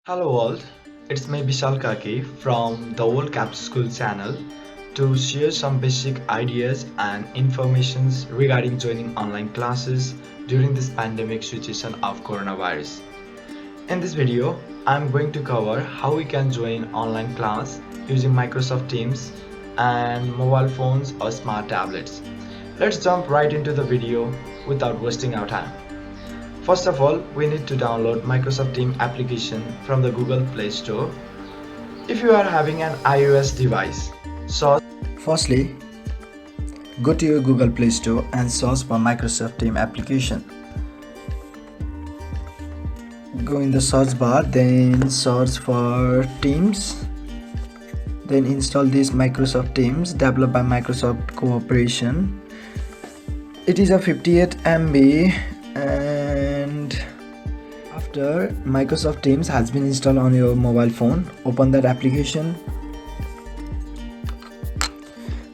Hello world, it's me Vishal Kaki from the World Cap School channel to share some basic ideas and informations regarding joining online classes during this pandemic situation of coronavirus. In this video, I'm going to cover how we can join online class using Microsoft Teams and mobile phones or smart tablets. Let's jump right into the video without wasting our time. First of all, we need to download Microsoft Teams application from the Google Play Store. If you are having an iOS device, search. Firstly, go to your Google Play Store and search for Microsoft Teams application. Go in the search bar, then search for Teams. Then install this Microsoft Teams developed by Microsoft Corporation. It is a 58 MB and after Microsoft Teams has been installed on your mobile phone, open that application.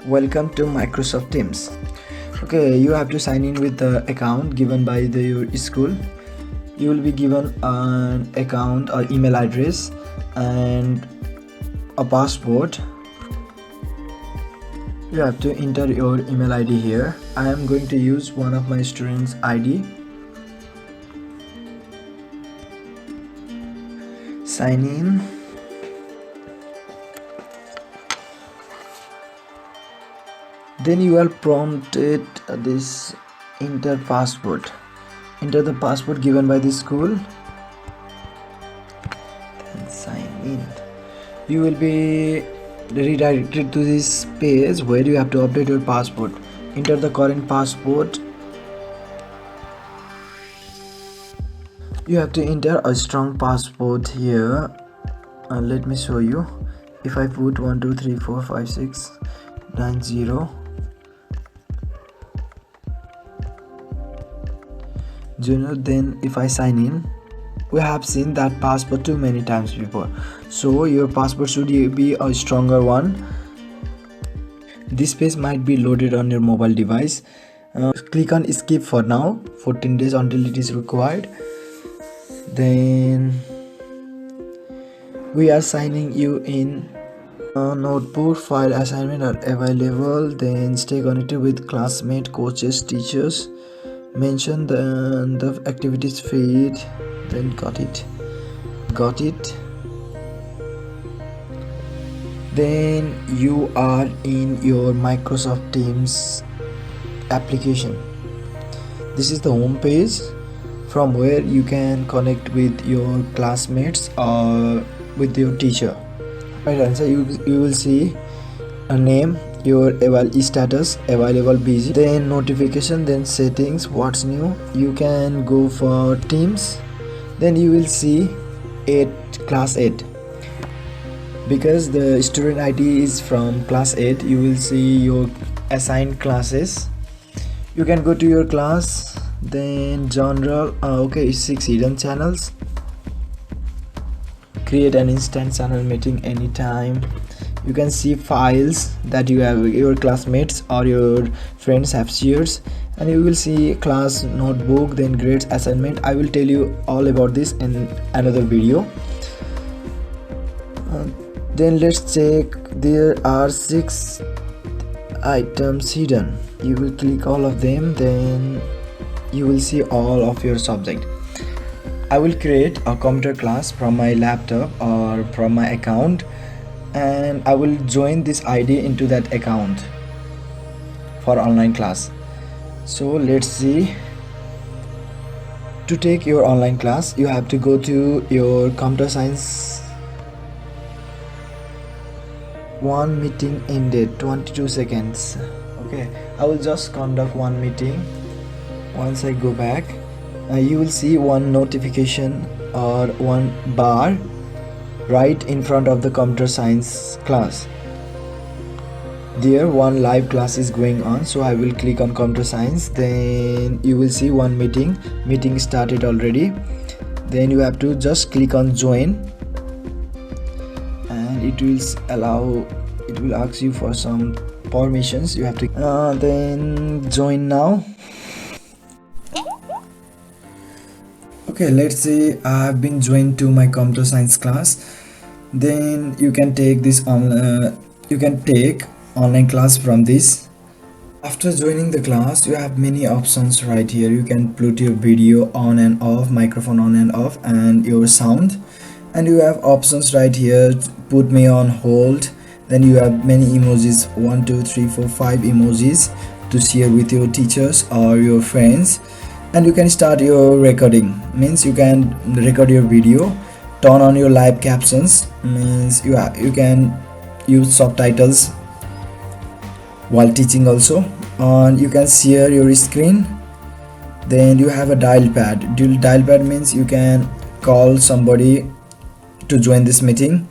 Welcome to Microsoft Teams. Okay, you have to sign in with the account given by your school. You will be given an account or email address and a password. You have to enter your email ID here. I am going to use one of my students' ID. Sign in. Then you are prompted this enter password. Enter the password given by the school. Then sign in. You will be redirected to this page where you have to update your passport. Enter the current passport. You have to enter a strong passport here. Let me show you. If I put 1 2 3 4 5 6 9 0 0, then if I sign in, we have seen that passport too many times before, so your passport should be a stronger one. This page might be loaded on your mobile device. Click on skip for now, 14 days until it is required. Then we are signing you in. Notebook file assignment are available. Then stay connected with classmates, coaches, teachers. Mention the activities feed. Then got it. Then you are in your Microsoft Teams application. This is the home page from where you can connect with your classmates or with your teacher. Right answer, you will see a name, your eval status, available, busy, then notification, then settings, what's new. You can go for Teams. Then you will see class 8. Because the student ID is from class 8, you will see your assigned classes. You can go to your class, then general. Okay, 6 hidden channels. Create an instant channel meeting anytime. You can see files that you have, your classmates or your friends have shared, and you will see class notebook, then grades, assignment. I will tell you all about this in another video. Then let's check. There are 6 items hidden. You will click all of them, then you will see all of your subject. I will create a computer class from my laptop or from my account, and I will join this ID into that account for online class. So let's see. To take your online class, you have to go to your computer science. One meeting ended, 22 seconds. Okay, I will just conduct one meeting. Once I go back, you will see one notification or one bar right in front of the computer science class. There one live class is going on, so I will click on computer science. Then you will see one meeting started already. Then you have to just click on join, and it will ask you for some permissions. You have to then join now. Okay, let's say I've been joined to my computer science class. Then you can take this on you can take online class from this. After joining the class, you have many options right here. You can put your video on and off, microphone on and off, and your sound. And you have options right here. Put me on hold. Then you have many emojis, 1 2 3 4 5 emojis to share with your teachers or your friends. And you can start your recording, means you can record your video. Turn on your live captions, means you can use subtitles while teaching also. And you can share your screen. Then you have a dial pad. Dial pad means you can call somebody to join this meeting.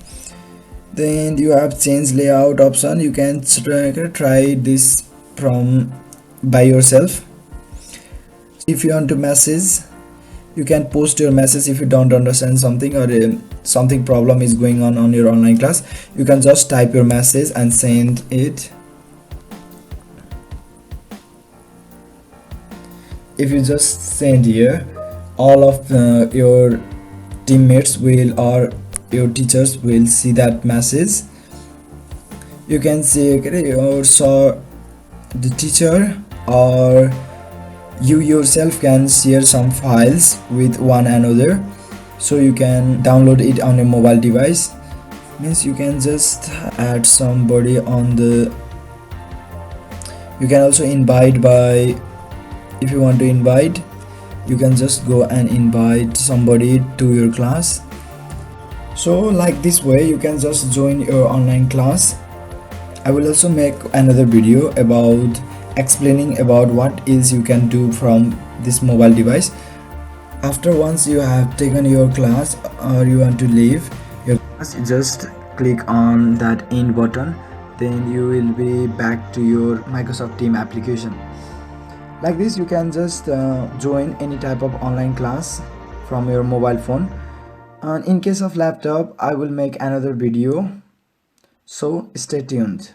Then you have change layout option. You can try this from by yourself. If you want to message, you can post your message. If you don't understand something, or something problem is going on your online class, you can just type your message and send it. If you just send here, all of your teammates will, or your teachers will see that message. You can see, okay, so the teacher or you yourself can share some files with one another, so you can download it on a mobile device. Means you can just add somebody on the, you can also invite by, if you want to invite, you can just go and invite somebody to your class. So like this way you can just join your online class. I will also make another video about explaining about what is you can do from this mobile device. After once you have taken your class or you want to leave your class, just click on that end button. Then you will be back to your Microsoft Teams application. Like this you can just join any type of online class from your mobile phone. And in case of laptop, I will make another video, so stay tuned.